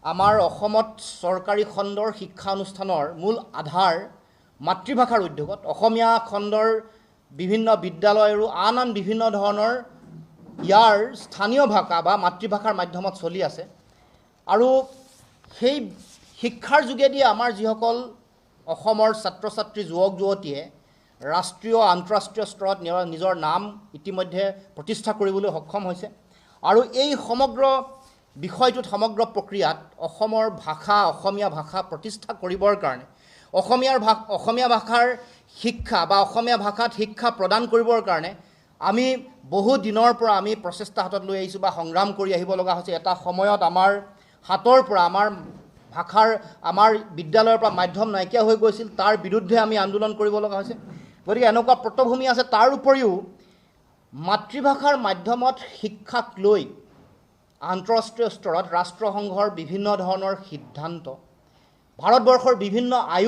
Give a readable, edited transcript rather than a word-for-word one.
আমাৰ অসমত চৰকাৰী খণ্ডৰ শিক্ষা অনুষ্ঠানৰ মূল আধাৰ মাতৃভাষাৰ উদ্যোগত অসমীয়া খণ্ডৰ বিভিন্ন বিদ্যালয় আৰু আন বিভিন্ন ধৰণৰ ইয়াৰ স্থানীয় ভাষা বা মাতৃভাষাৰ মাধ্যমত চলি আছে আৰু সেই শিক্ষাৰ যোগেদি আমাৰ যিসকল অসমৰ ছাত্ৰ ছাত্ৰী যুৱক যুৱতীয়ে ৰাষ্ট্ৰীয় আন্তঃৰাষ্ট্ৰীয় স্তৰত নিজৰ নাম ইতিমধ্যে প্ৰতিষ্ঠা কৰিবলৈ সক্ষম হৈছে আৰু এই সমগ্ৰ বিষয়টোত সমগ্ৰ প্ৰক্ৰিয়াত অসমৰ ভাষা অসমীয়া ভাষা প্ৰতিষ্ঠা কৰিবৰ কাৰণে অসমীয়া ভাষাৰ শিক্ষা বা অসমীয়া ভাষাত শিক্ষা প্ৰদান কৰিবৰ কাৰণে আমি বহু দিনৰ পৰা আমি প্ৰচেষ্টা হাতত লৈ আহিছোঁ বা সংগ্ৰাম কৰি আহিব লগা হৈছে। এটা সময়ত আমাৰ হাতৰ পৰা আমাৰ বিদ্যালয়ৰ পৰা মাধ্যম নাইকিয়া হৈ গৈছিল, তাৰ বিৰুদ্ধে আমি আন্দোলন কৰিব লগা হৈছে। গতিকে এনেকুৱা পটভূমি আছে। তাৰ উপৰিও মাতৃভাষাৰ মাধ্যমত শিক্ষাক লৈ আন্তঃৰাষ্ট্ৰীয় স্তৰত ৰাষ্ট্ৰসংঘৰ বিভিন্ন ধৰণৰ সিদ্ধান্ত, ভাৰতবৰ্ষৰ বিভিন্ন আয়োগ